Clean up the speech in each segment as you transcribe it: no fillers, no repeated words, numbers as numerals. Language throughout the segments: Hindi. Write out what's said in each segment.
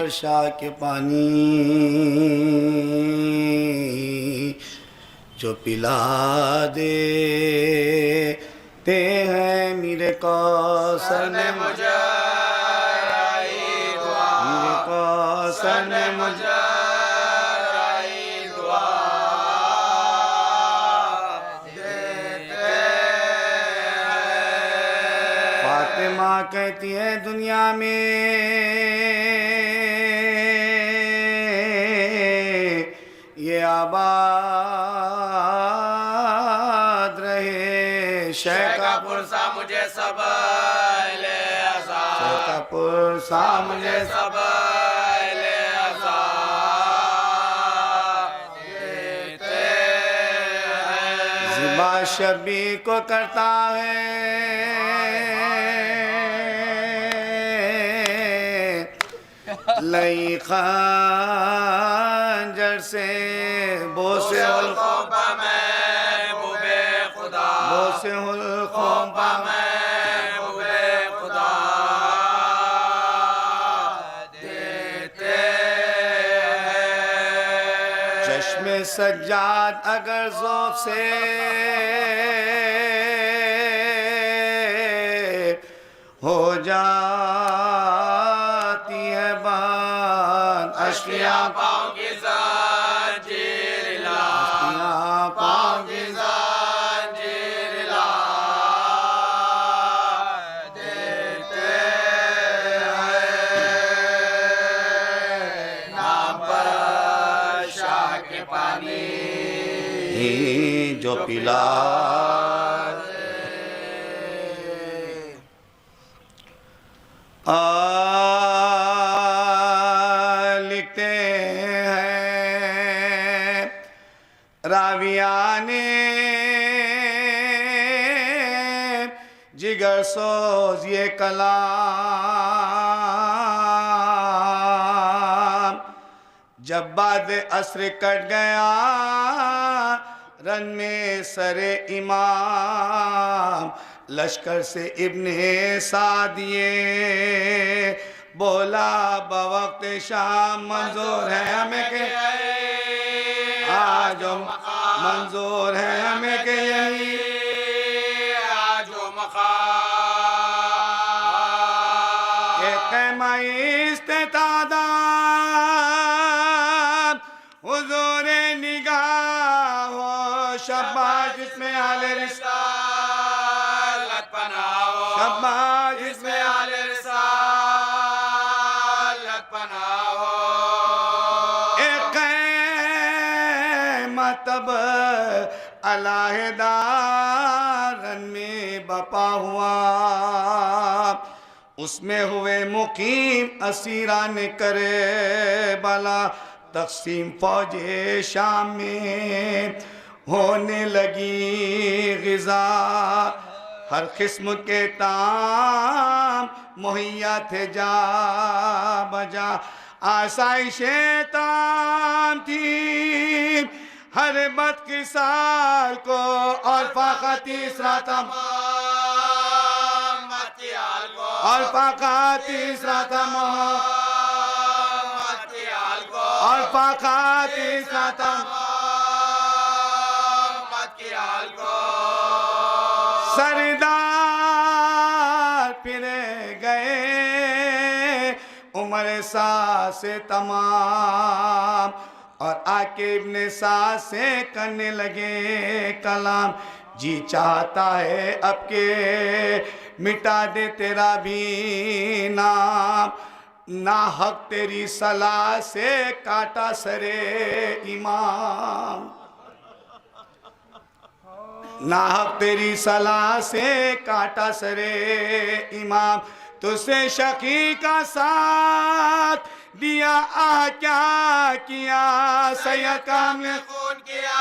वर्षा के पानी जो पिला देते हैं मेरे कौसर ने मुझे, मेरे कौसर ने मुझे माँ कहती है दुनिया में ये आबाद रहे शेखा पुरसा मुझे सब ले आसा, शेखा पुरसा मुझे सब ले आसा देते हैं। ज़िबा शबी को करता है लई खंजर से बोसे हुल खोपा में बुबे खुदा, बोसे हुल खोपा में बुबे खुदा देते हैं। चश्मे सज्जाद अगर ज़ौक़ से हो जाती है बात अश्किया पाँव की ज़ंजीर ला, पाँव की ज़ंजीर ला देते हैं। नाम पर शाह के पानी जो पिला लिखते हैं राविया ने जिगर सोज ये कलाम जब बाद असर कट गया रन में सरे इमाम लश्कर से इब्ने सादिए बोला बवक्त शाम मंजूर है हमें के आज मंजूर है हमें के यही आज इस्तेतादाद हुजूर निगाह हो शब्बाज जिसमें आले रिसालत पनाहो, शब्बाज जिसमें आले रिसालत पनाहो। एक मतब अलाहिदारन में बपा हुआ उसमें हुए मुकीम असीरा ने करे बला तकसीम फौजे शाम में होने लगी ग़िज़ा हर किस्म के ताम मुहैया थे जा बजा आसाइशे ताम थी हर बद की साल को और फाका तीसरा था और फाका तीसरा था और फाका तीसरा था सरदार फिरे गए उमर सास से तमाम और आके इब्ने सास से करने लगे कलाम जी चाहता है अब के मिटा दे तेरा भी नाम ना हक तेरी सलाह से काटा सरे इमाम नाहक तेरी सलाह से काटा सरे इमाम तुझसे शकी का साथ दिया क्या किया सैयद का हमने खून किया,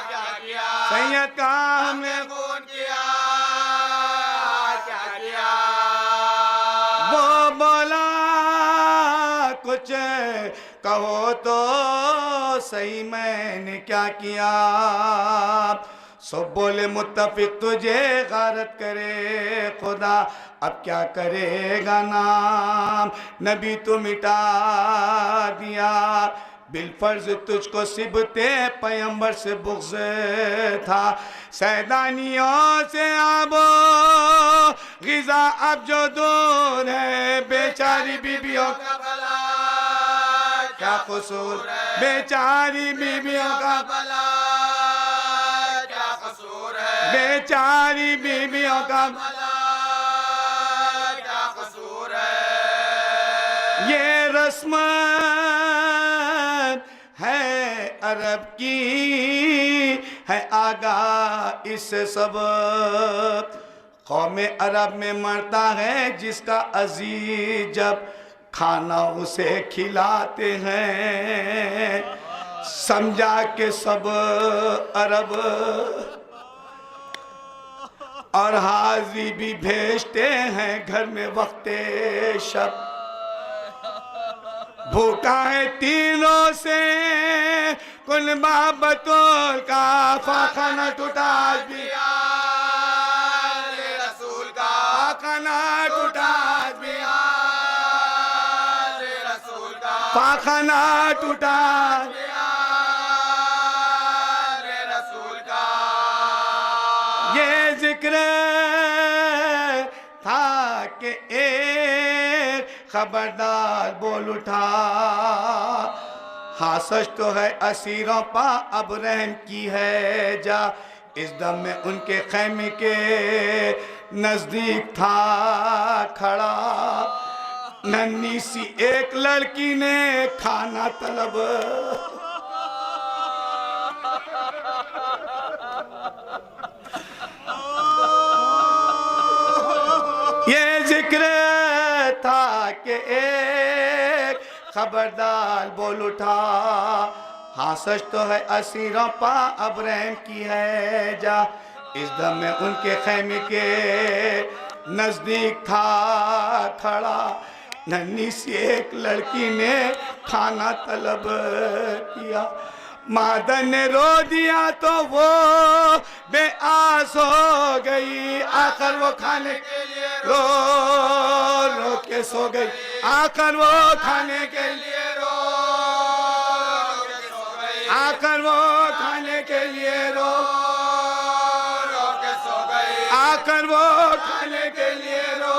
क्या किया सैयद का हमने खून किया, क्या किया। वो बोला कुछ कहो तो सही मैंने क्या किया सब बोले मुत्तफिक तुझे गारत करे खुदा, अब क्या करेगा नाम नबी तो मिटा दिया। बिलफर्ज तुझको सिबते पैगंबर से बुग़्ज़ था, सैदानियों से आबो ग़िज़ा अब जो दूर है, बेचारी बीबियों का भला क्या कसूर, बेचारी बीबियों का भला क्या कसूर है, बेचारी बीबियों का भला क्या कसूर है। ये रस्म है अरब की है आगा इससे सब, कौमे अरब में मरता है जिसका अजीज, जब खाना उसे खिलाते हैं, समझा के सब अरब और हाज़ी भी भेजते हैं घर में वक्ते शब। भूखा है तीनों से कुल बतौल का, फाखाना टूटा भी रसूल का, फाखाना टूटा भी रसूल का, फाखाना टूटा रसूल का। ये जिक्र था कि एक खबरदार बोल उठा, हाँ सच तो है असीरों पा अब रहम की है जा। इस दम में उनके खैमे के नजदीक था खड़ा, नन्ही सी एक लड़की ने खाना तलब, ये जिक्र था कि एक खबरदार बोल उठा, हाँ सच तो है असीरों पा अब रहम की है जा। इस दम में उनके खैमे के नजदीक था खड़ा, नन्ही सी एक लड़की ने खाना तलब किया। मादन ने रो दिया तो वो बेआस हो गई, आखिर वो खाने के लिए रो के सो गई, आखिर वो खाने के लिए रो के सो गई, आखिर वो खाने के लिए रो के सो गई, आखिर वो खाने के लिए रो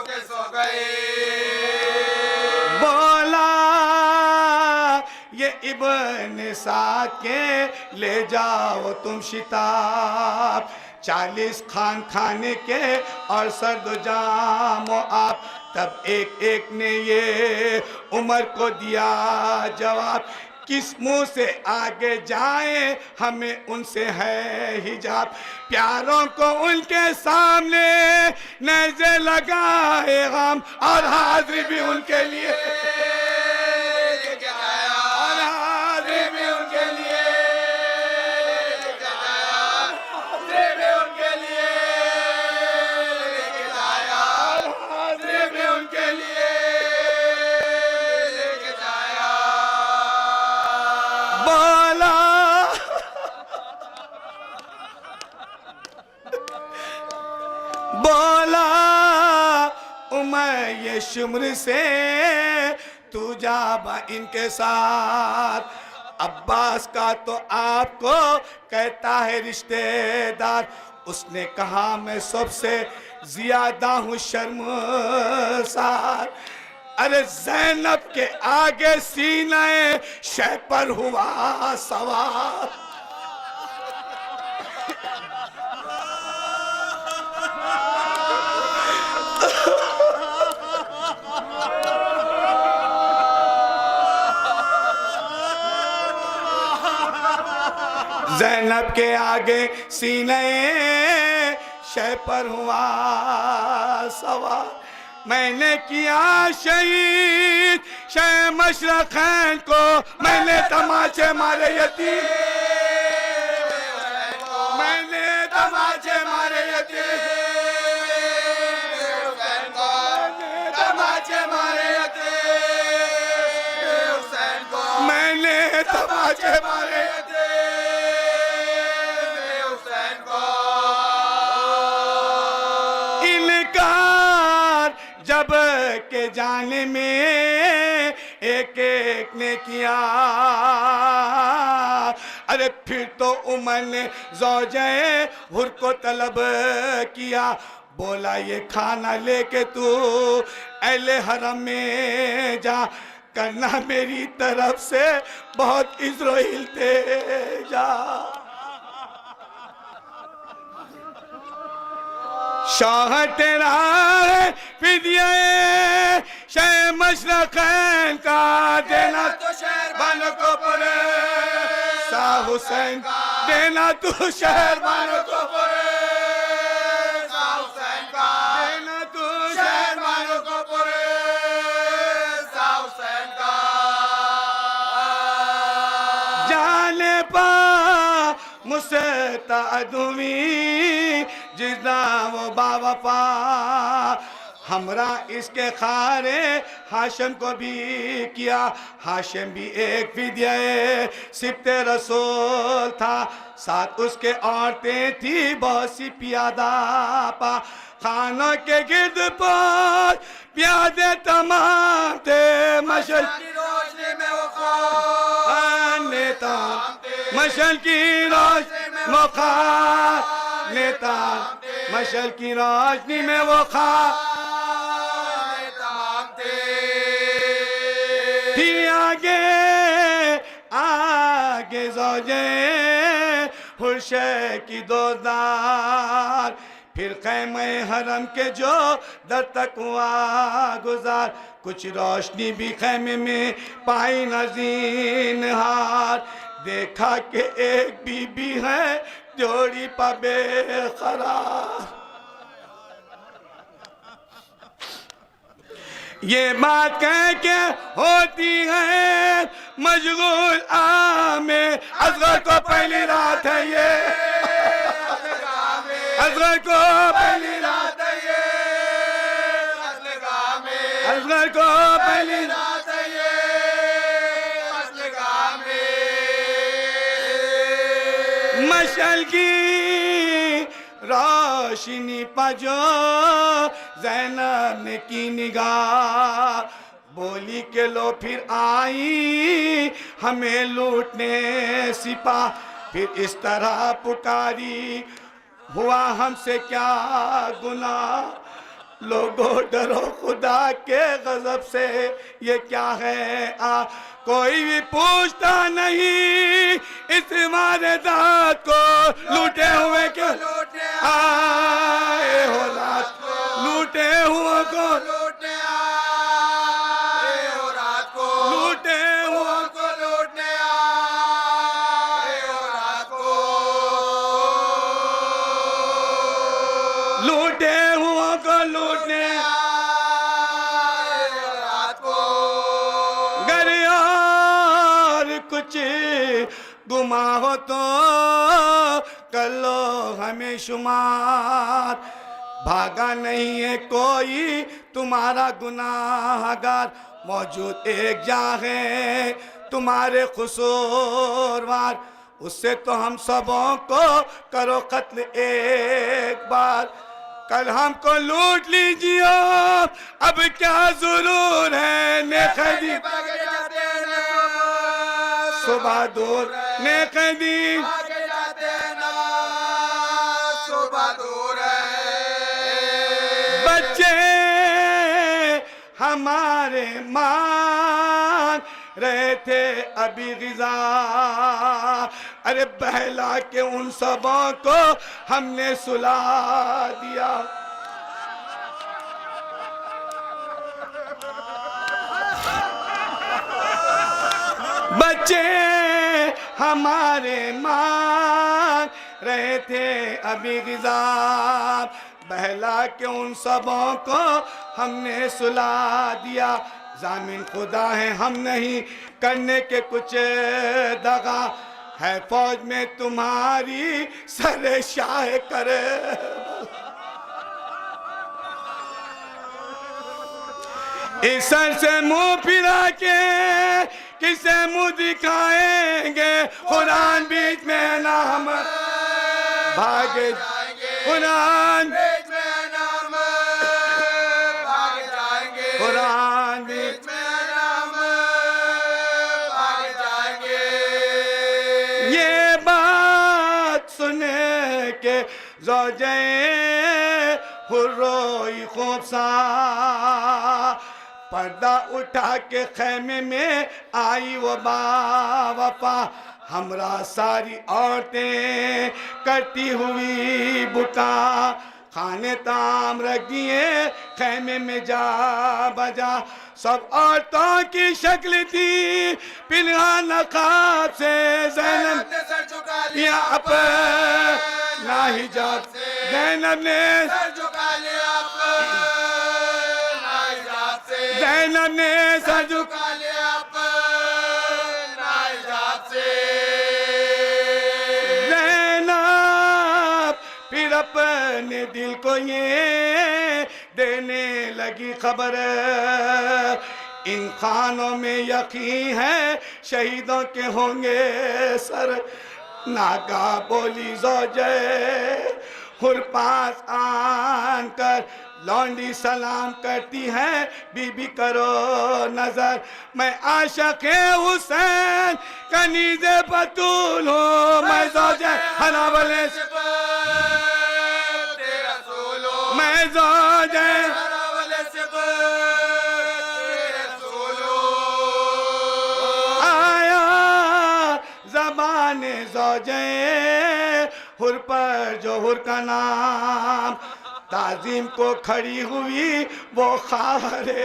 के सो गई। बोला ये इब्न साद के ले जाओ तुम शिताब, 40 खान खाने के और सर्द जामो आप। तब एक एक ने ये उमर को दिया जवाब, किस मुंह से आगे जाए हमें उनसे है हिजाब। प्यारों को उनके सामने नजर लगाए हम, और हाजिर भी उनके लिए, और हाजिर भी उनके लिए, हाजिर भी उनके लिए, हाजिर भी उनके लिए। बोला उमर ये शुम्र से तू जाबा इनके साथ, अब्बास का तो आपको कहता है रिश्तेदार। उसने कहा मैं सबसे ज्यादा हूँ शर्मसार, अरे ज़ैनब के आगे सीने शह पर हुआ सवार। ज़ैनब के आगे सीने शह पर हुआ सवार। मैंने किया शहीद शह मशरक़ैन को, मैंने तमाचे मारे यतीम, मैंने तमाचे मारे यतीम, तमाचे मारे यतीम, मैंने तमाचे मारे यतीम। जमाने में एक एक ने किया। अरे फिर तो उमर ने ज़ौजे हुर को तलब किया, बोला ये खाना लेके तू अहले हरम में जा, करना मेरी तरफ से बहुत इज़राइल ते जा। शाह तेरा है फिदिया शह मशरक़ैन का देना तो शहरबान को पड़े, शाह हुसैन देना तू शहरबान को पड़े, शाह हुसैन का देना तू शहरबान को पड़े, शाह हुसैन का जाने पा मुस्तअदवी जिसना वो बावफा, हमरा इसके खारे हाशिम को भी किया। हाशिम भी एक फिदिया सिब्ते रसूल था, साथ उसके औरतें थी बहुत सी प्यादा पा, खानों के गिर्द पर प्यादे तमाम थे, मशल की रोशनी में वो नेता, मशल की रोशनी में वो नेता, मशल की रोशनी में वो थी। आगे आगे ज़ौजे हुर्शे की दोदार, फिर ख़ैमे हरम के जो दर तक हुआ गुजार, कुछ रोशनी भी ख़ैमे में पाई नज़ीन हार, देखा कि एक बीबी है जोड़ी पा बेक़रार। ये बात कह के होती है मशगूल आमे, असगर को पहली रात है ये, असगर को पहली रात है ये, असगर को पहली रात है ये, मशल की रोशनी पजो ज़ैनब ने की निगाह, बोली के लो फिर आई हमें लूटने सिपा, फिर इस तरह पुकारी हुआ हमसे क्या गुनाह, लोगों डरो खुदा के गजब से ये क्या है आ, कोई भी पूछता नहीं इस वारदात को, लूटे हुए क्यों आए हो रात, लूटे हुए को लूटने आए हो रात को, लूटे हुए को लूटने आए हो रात को, लूटे हुए को लूटने आए हो रात को। गर और कुछ गुमा हो तो कर लो हमें शुमार, भागा नहीं है कोई तुम्हारा गुनाहगार, मौजूद एक जहाँ है तुम्हारे कसूरवार, उससे तो हम सबों को करो कत्ल एक बार, कल हमको लूट लीजिए अब क्या जरूर है, ने खदी सुबह दूर ने खदी हमारे मान रहे थे अभी गिज़ा, अरे बहला के उन सबों को हमने सुला दिया। बच्चे हमारे मान रहे थे अभी गिज़ा, बहला के उन सबों को हमने सुला दिया, जामिन खुदा है हम नहीं करने के कुछ दगा, है फौज में तुम्हारी सरे शाह करे। इस सर से मुंह फिरा के किसे मुंह दिखाएंगे, कुरान बीच में नाम भागे कुरान बीच में नाम भागे जाएंगे, कुरान के ज़ौजे हुर्रोई खूब सा पर्दा उठा के खैमे में आई वो बावफा हमरा सारी औरतें करती हुई बुका खाने ताम रख दिए खैमे में जा बजा सब औरतों की शक्ल थी पिलहान नकाब से ज़ैनब ने सर झुका या लिया अपना हिजाब ज़ैनब ने सर झुका लिया अपना हिजाब से ज़ैनब ने सर झुका झुका लिया अपना हिजाब से ज़ैनब फिर अपने दिल को ये देने लगी खबर इन खानों में यकीन है शहीदों के होंगे सर नागा बोली ज़ौजे हुर पास आन कर लौंडी सलाम करती है बीबी करो नजर मैं आशिक़ हुसैन कनीज़े बतूल हूँ मैं ज़ौजे हनावले से तेरा सोलो मैं ज़ौजे हरावले से तेरा सोलो आया ज़बाने ज़ौजे हुर पर जो हुर का नाम ताज़ीम को खड़ी हुई वो खारे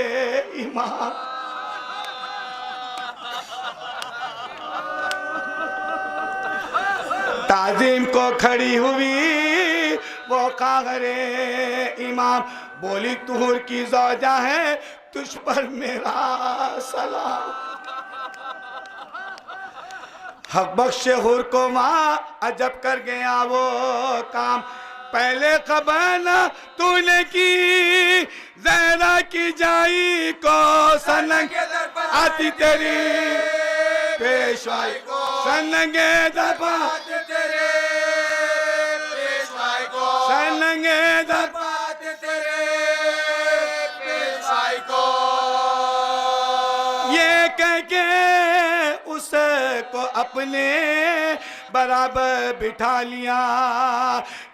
इमाम ताज़ीम को खड़ी हुई वो खारे इमाम बोली तुहुर की ज़ौजा है तुझ पर मेरा सलाम हक बख्शे हुर को वहाँ अजब कर गया वो काम पहले खबर न तूने की ज़हरा की जाई को सनंग आती तेरी पेशवाई को सनंगे दबा तेरे पेशवाई को सनंगे दबा तेरे पेशवाई को ये कह के उसको अपने बराबर बिठा लिया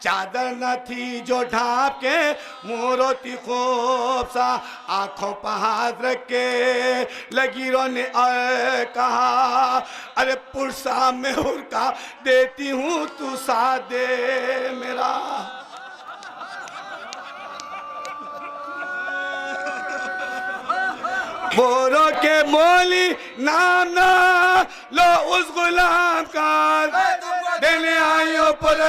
चादर न थी जो ढाप के मुँह रोती खूब सा आंखों पर हाथ रख के लगी रोने और कहा अरे पुरसा में हुरका देती हूँ तू साथ दे मेरा बोरो के बोली नाम ना लो उस गुलाम का देने आयो पर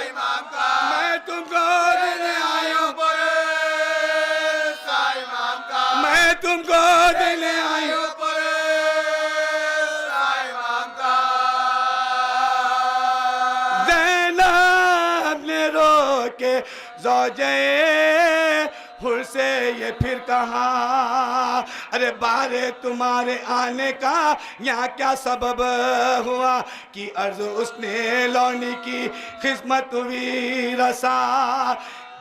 इमाम का मैं तुमको देने आयो पर इमाम का मैं तुमको देने आयो पर इमाम का ज़ैनब ने रो के ज़ौजे हुर से ये फिर कहा अरे बारे तुम्हारे आने का यहाँ क्या सबब हुआ कि अर्ज उसने लौनी की खिस्मत हुई रसा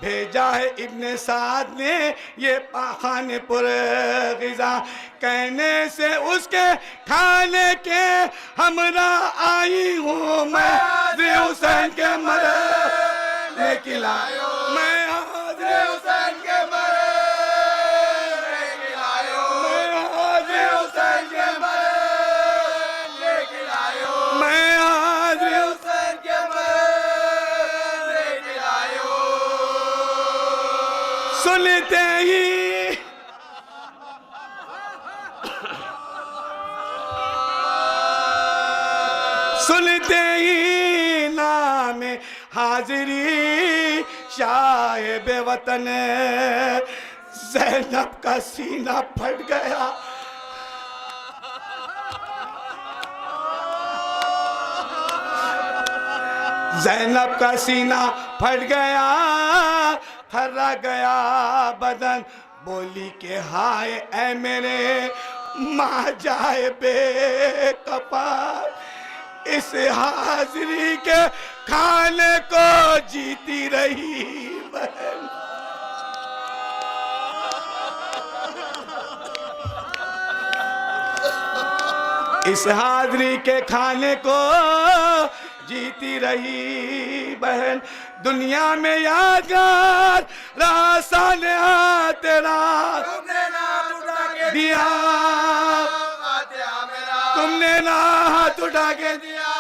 भेजा है इब्ने साद ने ये पाखाने पर ग़िज़ा कहने से उसके खाने के हमरा आई हूँ मैं हुसैन के मरने की लायो मैं हुसैन के मरे खिलायो हुसैन के मरे खिलायो मैं आज हुसैन के मरे खिलायो सुनते ही सुनते ही नाम हाजिरी शाह बेवतन ज़ैनब का सीना फट गया ज़ैनब का सीना फट गया थर्रा गया बदन बोली के हाय ऐ मेरे माँ जाए बेकपार इस हाजिरी के खाने को जीती रही बहन इस हाजिरी के खाने को जीती रही बहन दुनिया में यादगार रहा सानेहा तेरा तुमने ना उठा के दिया फातिहा मेरा तुमने ना हाथ उठा के दिया